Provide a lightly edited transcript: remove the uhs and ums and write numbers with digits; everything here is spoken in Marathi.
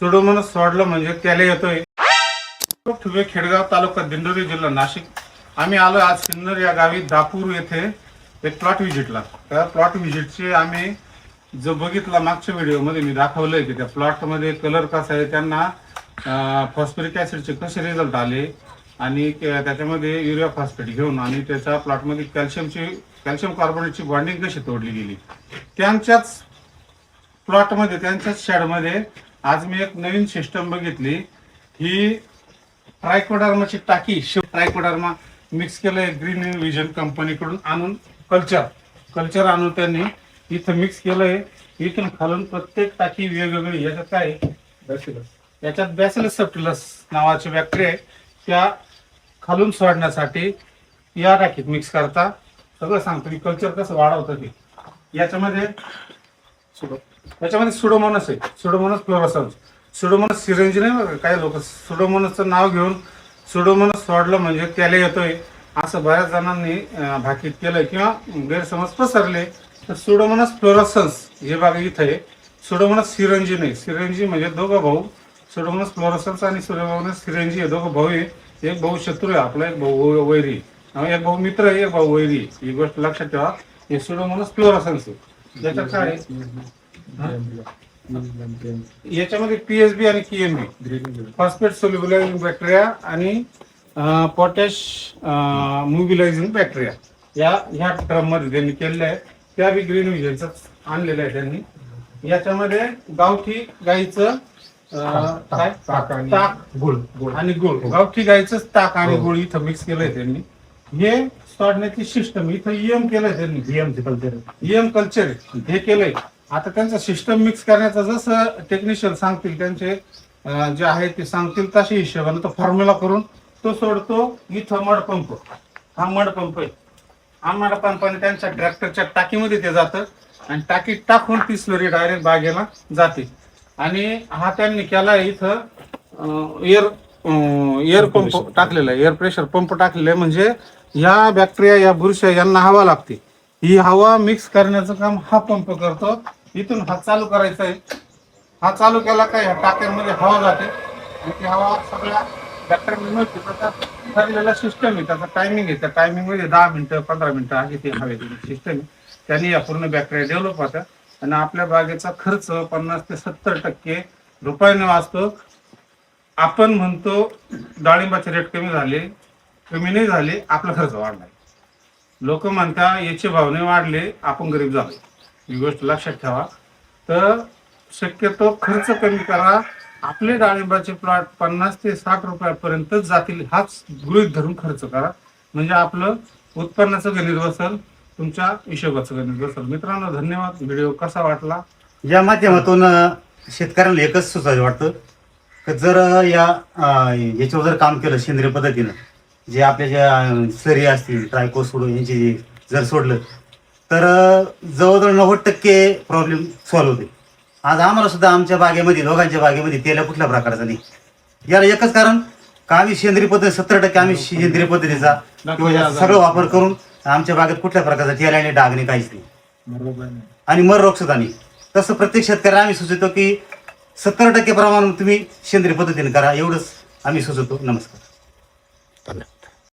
सुडोमोनास सोडलं म्हणजे त्याला येतोय. ठुबे खेडगाव तालुका दिंडोरी जिल्हा नाशिक. आम्ही आलो आज सिन्नर या गावी दापूर येथे एक प्लॉट व्हिजिटला. त्या प्लॉट व्हिजिटचे आम्ही जो बघितला मागच्या व्हिडिओमध्ये मी दाखवलंय की त्या प्लॉटमध्ये कलर कसा आहे, त्यांना फॉस्फरिक ॲसिडचे कसे रिझल्ट आले आणि त्याच्यामध्ये युरिया फॉस्फेट घेऊन आणि त्याच्या प्लॉटमध्ये कॅल्शियम कार्बोनेटची बॉन्डिंग कशी तोडली गेली, त्यांच्याच प्लॉटमध्ये त्यांच्याच शेडमध्ये आज मी एक नवीन सिस्टम बघितली. ही ट्रायकोडर्माची टाकी ट्रायकोडर्मा मिक्स केलंय ग्रीन विजन कंपनीकडून आणून कल्चर आणून त्यांनी इथं मिक्स केलंय. इथून खालून प्रत्येक टाकी वेगवेगळी. याच्यात काय याच्यात बॅसिलस सबटिलस नावाची बॅक्टेरिया आहे, त्या खालून सोडण्यासाठी या टाकीत मिक्स करता. सगळं सांगतो मी कल्चर कसं वाढवतं ते. याच्यामध्ये सुडोमोनास आहे, सुडोमोनास फ्लोरोसन्स. सुडोमोनास सिरेंज नाही बघा, काही लोक सुडोमोनासचं नाव घेऊन सुडोमोनास सोडलं म्हणजे त्याला येतोय असं बऱ्याच जणांनी भाकीत केलंय किंवा गैरसमज पसरले. तर सुडोमोनास फ्लोरोसन्स हे बघा इथं आहे. सुडोमोनास सिरेंजी नाही, सिरेंजी म्हणजे दोघं भाऊ. सुडोमोनास फ्लोरोसन्स आणि सुडोमोनास सिरेंजी हे दोघं भाऊ आहे. एक भाऊ शत्रू आहे आपला, एक भाऊ वैरी, एक भाऊ मित्र आहे, एक भाऊ वैरी. ही गोष्ट लक्षात ठेवा. हे सुडोमोनास फ्लोरोसन्स आहे. याच्यात काय याच्यामध्ये पीएसबी आणि केएमबी फॉस्फेट सोल्युबलायझिंग बॅक्टेरिया आणि पोटॅश मोबिलायझिंग बॅक्टेरिया ह्या ड्रम मध्ये त्यांनी केलेल्या आहे. त्या बी ग्रीन विजनच आणलेलं आहे त्यांनी. याच्यामध्ये गावठी गाईचं ताक गुळ आणि गुळ, गावठी गाईचं ताक आणि गुळ इथं मिक्स केलंय त्यांनी. हे सोडण्याची सिस्टम इथं ईएम केलंय त्यांनी. ईएम कल्चर हे केलंय. आता त्यांचं सिस्टम मिक्स करण्याचं जसं टेक्निशियन सांगतील, त्यांचे जे आहे ते सांगतील तशा हिशोबाने तो फॉर्म्युला करून तो सोडतो. इथं मडपंप, हा मडपंप आहे. हा मडपंपाने त्यांच्या ट्रॅक्टरच्या टाकीमध्ये ते जातं आणि टाकीत टाकून ती स्लरी डायरेक्ट बागेला जाते. आणि हा त्यांनी केला इथं एअर पंप टाकलेला आहे, एअर प्रेशर पंप टाकलेला आहे. म्हणजे ह्या बॅक्टेरिया, या बुरशा यांना हवा लागते. ही हवा मिक्स करण्याचं काम हा पंप करतो. इथून हा चालू करायचा आहे. हा चालू केला काय ह्या टाक्यांमध्ये हवा जाते आणि ती हवा सगळ्या बॅक्टेरिया मिळते. त्याचा ठरलेला सिस्टम आहे, त्याचा टायमिंग आहे. त्या टायमिंग मध्ये 10 मिनिटं 15 मिनिटं अशी ती हवेची सिस्टम आहे. त्यांनी या पूर्ण बॅक्टेरिया डेव्हलप होतात आणि आपल्या बागेचा खर्च 50 ते 70% रुपयाने वाचतो. आपण म्हणतो डाळिंबाचे रेट कमी नाही झाले, आपला खर्च वाढलाय. लोक म्हणता याचे भाव नाही वाढले, आपण गरीब झालो. ही गोष्ट लक्षात ठेवा. तर शक्यतो खर्च कमी करा. आपले डाळिंबाचे प्लॉट 50 ते 60 रुपयापर्यंत जातील, हाच गृहीत धरून खर्च करा. म्हणजे आपलं उत्पन्नाचं गणित बसल, तुमच्या हिशोबाचं गणित बसल. मित्रांनो, धन्यवाद. व्हिडिओ कसा वाटला? या माध्यमातून शेतकऱ्यांना एकच सुचवायचं वाटतं की जर याच्यावर जर काम केलं सेंद्रिय पद्धतीनं, जे आपल्या ज्या सरी असतील ट्रायको सोडून यांची जर सोडलं तर जवळजवळ 90% प्रॉब्लेम सॉल्व्ह होते. आज आम्हाला सुद्धा आमच्या बागेमध्ये, दोघांच्या बागेमध्ये तेला कुठल्या प्रकारचा नाही. याला एकच कारण का आम्ही सेंद्रिय पद्धती 70% आम्ही सेंद्रिय पद्धतीचा किंवा सगळं वापर करून आमच्या बागेत कुठल्या प्रकारचा तेला आणि डाग नाही, काहीच नाही. आणि मर रोग सुद्धा नाही. तसं प्रत्येक शेतकऱ्याला आम्ही सुचवतो की 70% प्रमाण तुम्ही सेंद्रिय पद्धतीने करा, एवढंच आम्ही सुचवतो. नमस्कार.